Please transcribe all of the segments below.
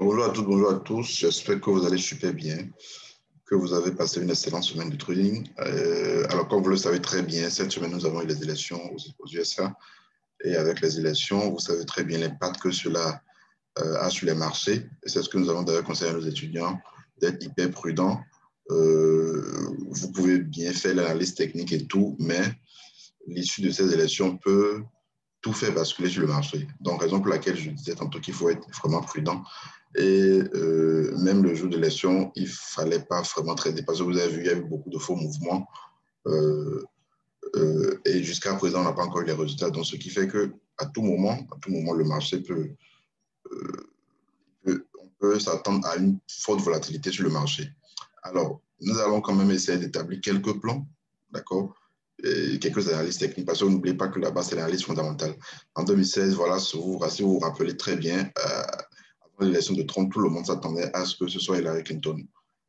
Bonjour à toutes, bonjour à tous. J'espère que vous allez super bien, que vous avez passé une excellente semaine de trading. Alors, comme vous le savez très bien, cette semaine, nous avons eu les élections aux USA. Et avec les élections, vous savez très bien l'impact que cela a sur les marchés. Et c'est ce que nous avons d'ailleurs conseillé à nos étudiants, d'être hyper prudents. Vous pouvez bien faire l'analyse technique et tout, mais l'issue de ces élections peut tout faire basculer sur le marché. Donc, raison pour laquelle je disais tantôt qu'il faut être vraiment prudent. Et même le jour de l'élection, il ne fallait pas vraiment trader parce que vous avez vu, il y a eu beaucoup de faux mouvements et jusqu'à présent, on n'a pas encore eu les résultats. Donc, ce qui fait qu'à tout moment, le marché on peut s'attendre à une forte volatilité sur le marché. Alors, nous allons quand même essayer d'établir quelques plans, d'accord, et quelques analyses techniques, parce que n'oubliez pas que là-bas, c'est l'analyse fondamentale. En 2016, voilà, si vous vous rappelez très bien, avant l'élection de Trump, tout le monde s'attendait à ce que ce soit Hillary Clinton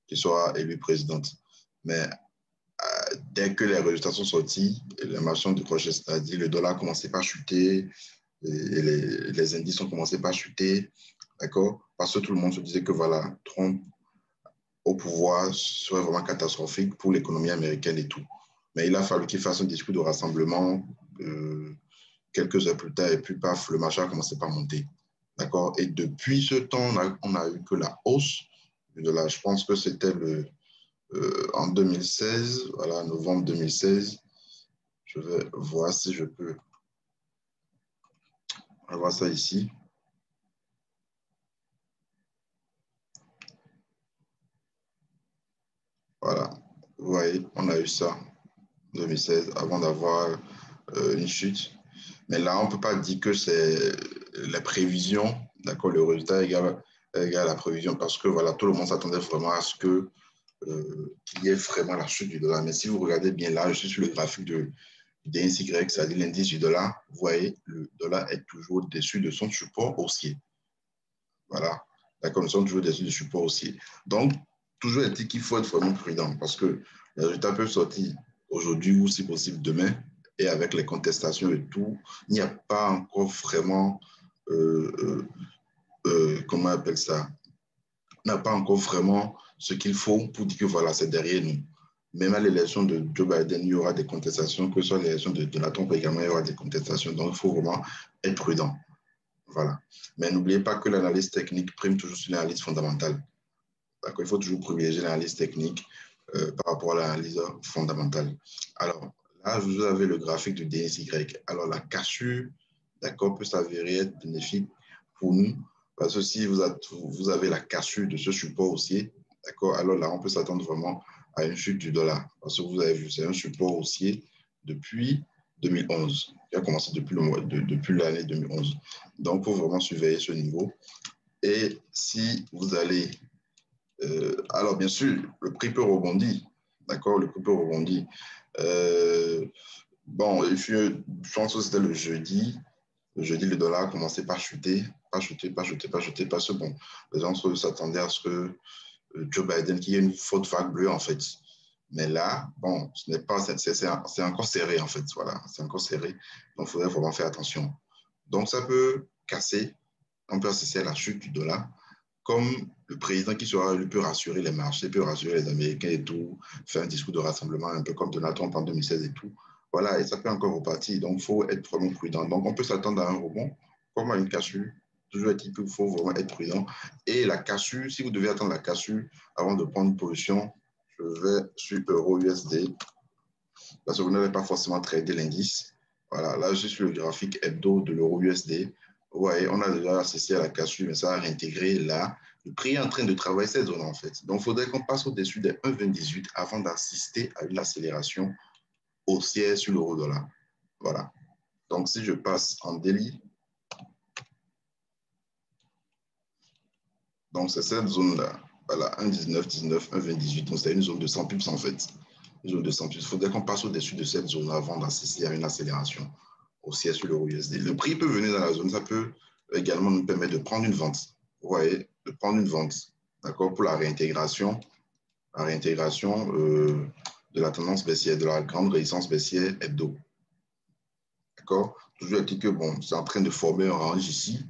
qui soit élue présidente. Mais dès que les résultats sont sortis, les marchés ont décroché, c'est-à-dire le dollar a commencé par chuter, et les indices ont commencé par chuter, d'accord? Parce que tout le monde se disait que voilà, Trump au pouvoir serait vraiment catastrophique pour l'économie américaine et tout. Mais il a fallu qu'il fasse un discours de rassemblement quelques heures plus tard et puis paf, le marché a commencé par monter. D'accord? Et depuis ce temps, on a eu que la hausse du dollar. Je pense que c'était en 2016, voilà, novembre 2016. Je vais voir si je peux avoir ça ici. Voilà, vous voyez, on a eu ça en 2016 avant d'avoir une chute. Mais là, on ne peut pas dire que c'est la prévision, d'accord, le résultat égale à la prévision parce que voilà, tout le monde s'attendait vraiment à ce que qu'il y ait vraiment la chute du dollar. Mais si vous regardez bien là, je suis sur le graphique de DXY, c'est-à-dire l'indice du dollar, vous voyez, le dollar est toujours au-dessus de son support haussier. Voilà, d'accord, nous sommes toujours au-dessus du support haussier. Donc, toujours est-il qu'il faut être vraiment prudent parce que les résultats peuvent sortir aujourd'hui ou si possible demain. Et avec les contestations et tout, il n'y a pas encore vraiment, comment on appelle ça, on n'a pas encore vraiment ce qu'il faut pour dire que voilà, c'est derrière nous. Même à l'élection de Joe Biden, il y aura des contestations, que ce soit l'élection de Donald Trump également, il y aura des contestations. Donc, il faut vraiment être prudent. Voilà. Mais n'oubliez pas que l'analyse technique prime toujours sur l'analyse fondamentale. Il faut toujours privilégier l'analyse technique par rapport à l'analyse fondamentale. Alors, là, vous avez le graphique du DSY. Alors, la cassure, d'accord, peut s'avérer être bénéfique pour nous parce que si vous avez la cassure de ce support haussier, d'accord, alors là, on peut s'attendre vraiment à une chute du dollar. Parce que vous avez vu, c'est un support haussier depuis 2011, qui a commencé depuis l'année 2011. Donc, il faut vraiment surveiller ce niveau. Et si vous allez alors, bien sûr, le prix peut rebondir. D'accord, le prix peut rebondir. Bon, je pense que c'était le jeudi. Le jeudi, le dollar a commencé par chuter, parce que bon, les gens s'attendaient à ce que Joe Biden, qu'il y ait une faute vague bleue, en fait. Mais là, bon, ce n'est pas, c'est encore serré, en fait. Voilà, c'est encore serré. Donc, il faudrait vraiment faire attention. Donc, ça peut casser, on peut assister à la chute du dollar comme le président qui sera élu peut rassurer les marchés, peut rassurer les Américains et tout, faire un discours de rassemblement un peu comme Donald Trump en 2016 et tout. Voilà, et ça peut encore repartir. Donc, il faut être vraiment prudent. Donc, on peut s'attendre à un rebond, comme à une cassure. Toujours est-il qu'il faut vraiment être prudent. Et la cassure, si vous devez attendre la cassure avant de prendre une position, je vais sur Euro-USD, parce que vous n'avez pas forcément tradé l'indice. Voilà, là, je suis sur le graphique hebdo de l'Euro-USD. Vous voyez, on a déjà assisté à la cassure, mais ça a réintégré là. Le prix est en train de travailler cette zone, en fait. Donc, il faudrait qu'on passe au-dessus des 1,28 avant d'assister à une accélération haussière sur l'euro-dollar. Voilà. Donc, si je passe en daily, donc c'est cette zone-là. Voilà, 1,19, 19, 1,28. Donc, c'est une zone de 100 pips, en fait. Une zone de 100 pips. Il faudrait qu'on passe au-dessus de cette zone avant d'assister à une accélération haussière sur l'euro-USD. Le prix peut venir dans la zone. Ça peut également nous permettre de prendre une vente. Vous voyez, de prendre une vente, d'accord, pour la réintégration de la tendance baissière, de la grande résistance baissière hebdo. D'accord? Toujours dit que bon, c'est en train de former un range ici.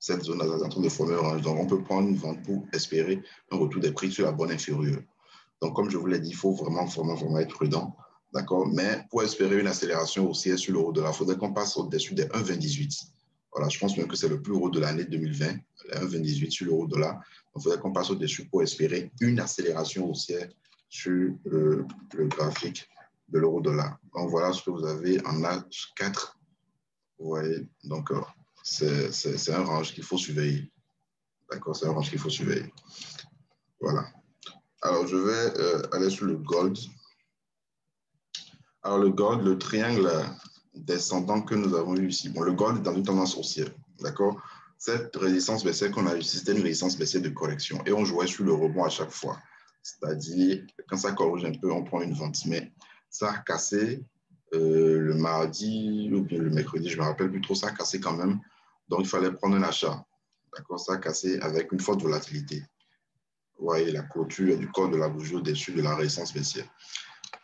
cette zone-là est en train de former un range. Donc, on peut prendre une vente pour espérer un retour des prix sur la bande inférieure. Donc, comme je vous l'ai dit, il faut vraiment être prudent. D'accord? Mais pour espérer une accélération haussière sur l'euro dollar, il faudrait qu'on passe au-dessus des 1,2018. Voilà, je pense même que c'est le plus haut de l'année 2020, 1,2018 sur l'euro dollar. Donc, il faudrait qu'on passe au-dessus pour espérer une accélération haussière sur le graphique de l'euro dollar. Donc, voilà ce que vous avez en H4. Vous voyez, donc c'est un range qu'il faut surveiller. D'accord, c'est un range qu'il faut surveiller. Voilà. Alors, je vais aller sur le gold. Alors, le gold, le triangle descendant que nous avons eu ici. Bon, le gold est dans une tendance haussière. D'accord? Cette résistance baissière qu'on a eu ici, c'était une résistance baissière de correction. Et on jouait sur le rebond à chaque fois. C'est-à-dire, quand ça corrige un peu, on prend une vente. Mais ça a cassé le mardi ou bien le mercredi, je ne me rappelle plus trop, ça a cassé quand même. Donc, il fallait prendre un achat. D'accord? Ça a cassé avec une forte volatilité. Vous voyez la clôture du corps de la bougie au-dessus de la résistance baissière.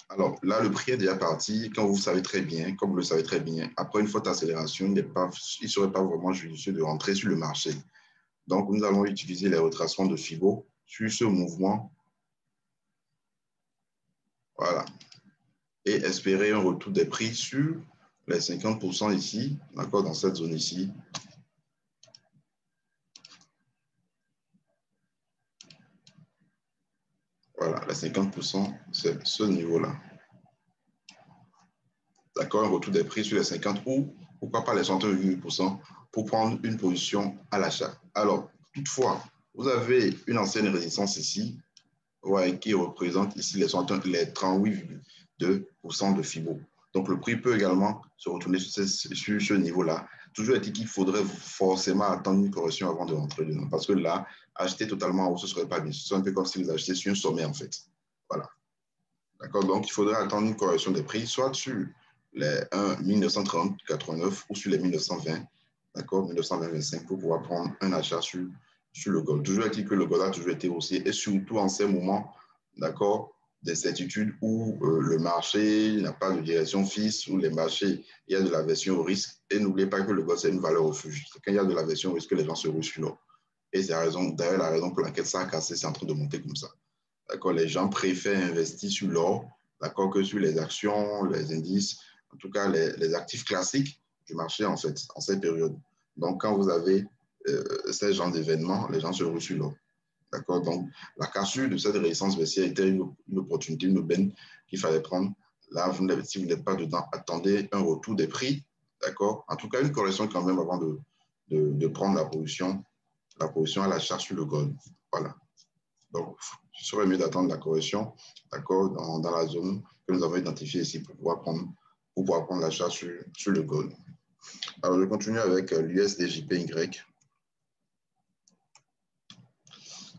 Alors là, le prix est déjà parti. Quand vous savez très bien, comme vous le savez très bien, après une forte accélération, il ne serait pas vraiment judicieux de rentrer sur le marché. Donc, nous allons utiliser les retracements de Fibo sur ce mouvement. Voilà. Et espérer un retour des prix sur les 50% ici, d'accord, dans cette zone ici. Voilà, les 50%, c'est ce niveau-là. D'accord, un retour des prix sur les 50 ou pourquoi pas les 61,8% pour prendre une position à l'achat. Alors, toutefois, vous avez une ancienne résistance ici, ouais, qui représente ici les 38,2% de Fibo. Donc, le prix peut également se retourner sur ce niveau-là. Toujours est-il qu'il faudrait forcément attendre une correction avant de rentrer dedans. Parce que là, acheter totalement en haut, ce ne serait pas bien. Ce serait un peu comme si vous achetez sur un sommet, en fait. Voilà. D'accord? Donc, il faudrait attendre une correction des prix, soit sur les 1930-89 ou sur les 1920, d'accord, 1920-25 pour pouvoir prendre un achat sur le gold. Toujours est-il que le gold a toujours été haussier et surtout en ces moments, d'accord, d'incertitude où le marché n'a pas de direction fixe, où les marchés, il y a de l'aversion au risque. Et n'oubliez pas que le gold, c'est une valeur refuge. Quand il y a de l'aversion au risque, les gens se ruent sur l'or. Et c'est d'ailleurs la raison pour laquelle ça a cassé, c'est en train de monter comme ça. D'accord, les gens préfèrent investir sur l'or, d'accord, que sur les actions, les indices, en tout cas les actifs classiques du marché en fait, en cette période. Donc, quand vous avez ces genres d'événements, les gens se ruent sur l'or. D'accord, donc la cassure de cette résistance baissière était une opportunité, une aubaine qu'il fallait prendre. Là, si vous n'êtes pas dedans, attendez un retour des prix, d'accord, en tout cas une correction quand même avant de prendre la position à l'achat sur le gold. Voilà. Donc, il serait mieux d'attendre la correction, d'accord, dans la zone que nous avons identifiée ici pour pouvoir prendre l'achat sur le gold. Alors, je continue avec l'USDJPY.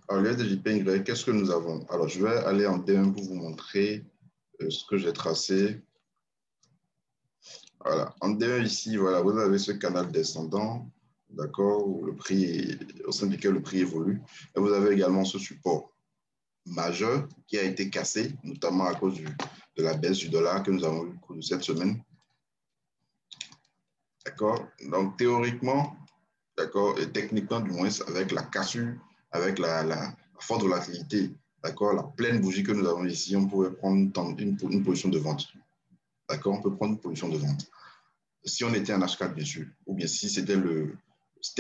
Alors, l'USDJPY, qu'est-ce que nous avons? Alors, je vais aller en D1 pour vous montrer ce que j'ai tracé. Voilà, en D1 ici, voilà, vous avez ce canal descendant, d'accord, au sein duquel le prix évolue. Et vous avez également ce support majeur qui a été cassé, notamment à cause de la baisse du dollar que nous avons eu au cours de cette semaine. D'accord? Donc, théoriquement, d'accord, et techniquement du moins, avec la cassure, avec la forte volatilité, d'accord, la pleine bougie que nous avons ici, on pourrait prendre une position de vente. D'accord? On peut prendre une position de vente. Si on était en H4, bien sûr, ou bien si c'était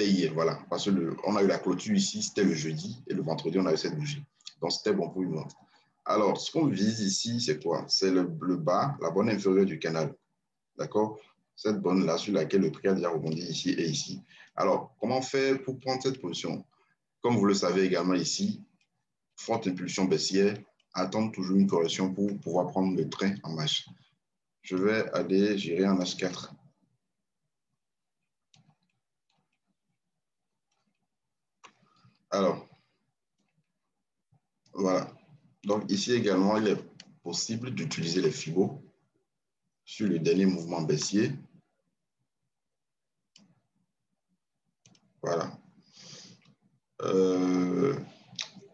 hier, voilà. Parce qu'on a eu la clôture ici, c'était le jeudi, et le vendredi, on a eu cette bougie. Donc, c'était bon pour une vente. Alors, ce qu'on vise ici, c'est quoi? C'est le bas, la bande inférieure du canal. D'accord? Cette bande-là sur laquelle le prix a déjà rebondi ici et ici. Alors, comment faire pour prendre cette position? Comme vous le savez également ici, forte impulsion baissière, attendre toujours une correction pour pouvoir prendre le train en marche. Je vais aller gérer en H4. Alors, voilà. Donc ici également, il est possible d'utiliser les Fibo sur le dernier mouvement baissier. Voilà.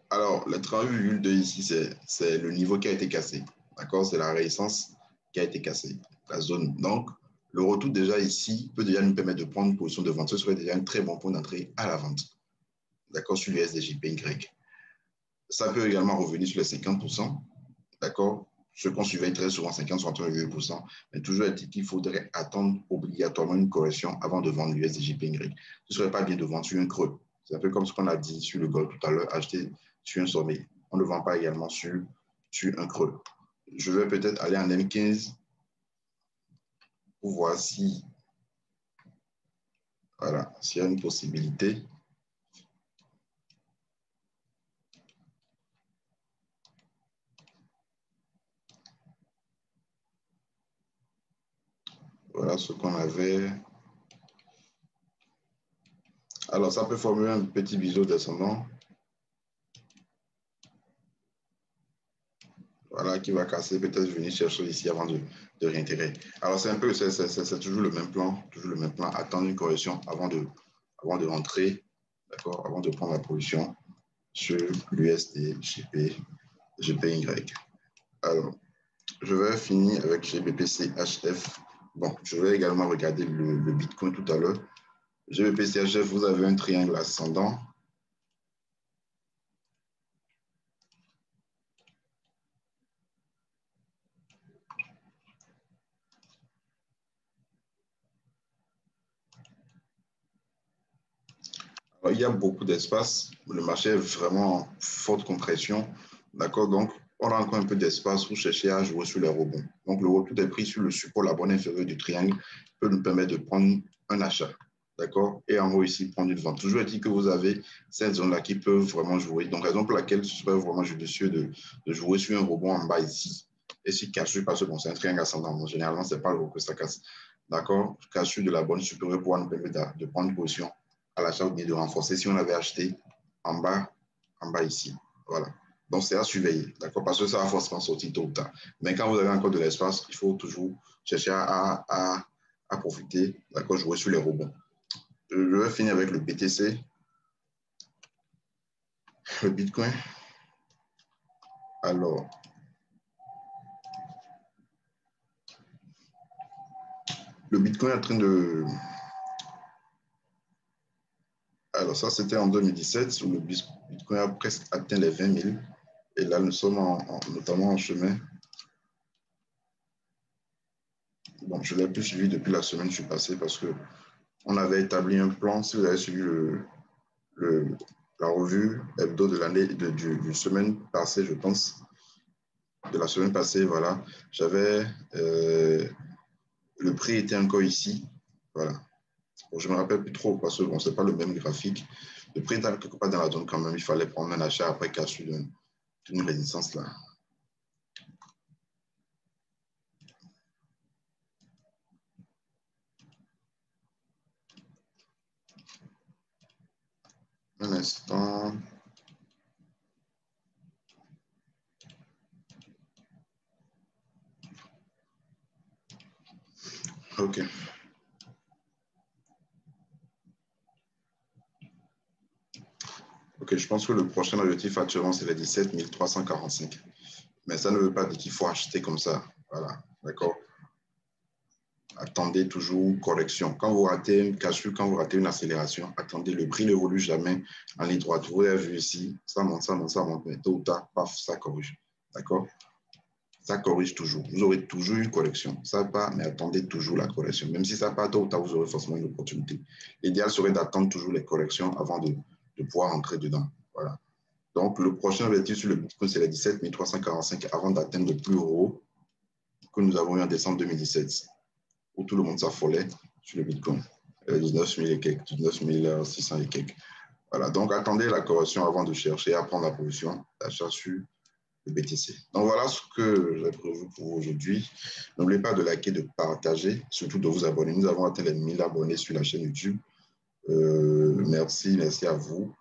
Alors, le 38,2 ici, c'est le niveau qui a été cassé. D'accord? C'est la résistance qui a été cassée, la zone. Donc, Le retour déjà ici peut déjà nous permettre de prendre une position de vente. Ce serait déjà un très bon point d'entrée à la vente. D'accord, sur l'USDJPY. Ça peut également revenir sur les 50%. D'accord, ce qu'on surveille très souvent, 50-68%. Mais toujours est-il qu'il faudrait attendre obligatoirement une correction avant de vendre l'USDJPY. Ce ne serait pas bien de vendre sur un creux. C'est un peu comme ce qu'on a dit sur le gold tout à l'heure, acheter sur un sommet. On ne vend pas également sur un creux. Je vais peut-être aller en M15 pour voir si, voilà, s'il y a une possibilité. Voilà ce qu'on avait. Alors, ça peut former un petit biseau descendant. Voilà, qui va casser, peut-être venir chercher ici avant de réintégrer. Alors, c'est un peu, c'est toujours le même plan, attendre une correction avant de rentrer, d'accord, avant de prendre la position sur l'USD GPY. Alors, je vais finir avec GBP-CHF. Bon, je vais également regarder le Bitcoin tout à l'heure. GBP-CHF, vous avez un triangle ascendant. Alors, il y a beaucoup d'espace. Le marché est vraiment en forte compression. D'accord? Donc, on a encore un peu d'espace pour chercher à jouer sur les rebonds. Donc, le retour des prix sur le support, la bande inférieure du triangle, peut nous permettre de prendre un achat. D'accord? Et en haut ici, prendre une vente. Toujours est-il que vous avez cette zone-là qui peut vraiment jouer. Donc, raison pour laquelle ce serait vraiment judicieux de jouer sur un rebond en bas ici. Et si cassure, parce que bon, c'est un triangle ascendant. Donc, généralement, ce n'est pas le haut que ça casse. D'accord? Cassure de la bande supérieure pour nous permettre de prendre une position à l'achat ou de renforcer si on avait acheté en bas ici. Voilà. Donc, c'est à surveiller, d'accord? Parce que ça va forcément sortir tôt ou tard. Mais quand vous avez encore de l'espace, il faut toujours chercher à profiter, d'accord? Jouer sur les rebonds. Je vais finir avec le BTC, le Bitcoin. Alors, le Bitcoin est en train de... Alors, ça, c'était en 2017, où le Bitcoin a presque atteint les 20 000. Et là, nous sommes notamment en chemin. Bon, je l'ai plus suivi depuis la semaine, je suis passé parce que on avait établi un plan. Si vous avez suivi la revue hebdo de l'année, du semaine passée, je pense, de la semaine passée, voilà, j'avais, le prix était encore ici, voilà. Bon, je ne me rappelle plus trop parce que bon, ce n'est pas le même graphique. Le prix était quelque part dans la zone quand même, il fallait prendre un achat après cassure d'une résistance là. Un instant. OK. OK, je pense que le prochain objectif actuellement, c'est les 17 345. Mais ça ne veut pas dire qu'il faut acheter comme ça. Voilà, d'accord? Attendez toujours correction. Quand vous ratez une cassure, quand vous ratez une accélération, attendez, le prix n'évolue jamais en ligne droite. Vous avez vu ici, ça monte, ça monte, ça monte, mais tôt ou tard, paf, ça corrige. D'accord? Ça corrige toujours. Vous aurez toujours une correction. Ça part, mais attendez toujours la correction. Même si ça part tôt ou tard, vous aurez forcément une opportunité. L'idéal serait d'attendre toujours les corrections avant de pouvoir entrer dedans. Voilà. Donc, le prochain objectif sur le Bitcoin, c'est les 17 345 avant d'atteindre le plus haut que nous avons eu en décembre 2017, où tout le monde s'affolait sur le Bitcoin. 19 000 et quelques, 19 600 et quelques. Voilà, donc attendez la correction avant de chercher à prendre la position d'achat sur le BTC. Donc voilà ce que j'ai prévu pour aujourd'hui. N'oubliez pas de liker, de partager, surtout de vous abonner. Nous avons atteint les 1000 abonnés sur la chaîne YouTube. Merci à vous.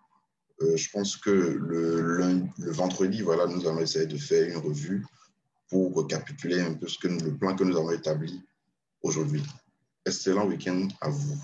Je pense que le vendredi, voilà, nous allons essayer de faire une revue pour récapituler un peu le plan que nous avons établi aujourd'hui. Excellent week-end à vous.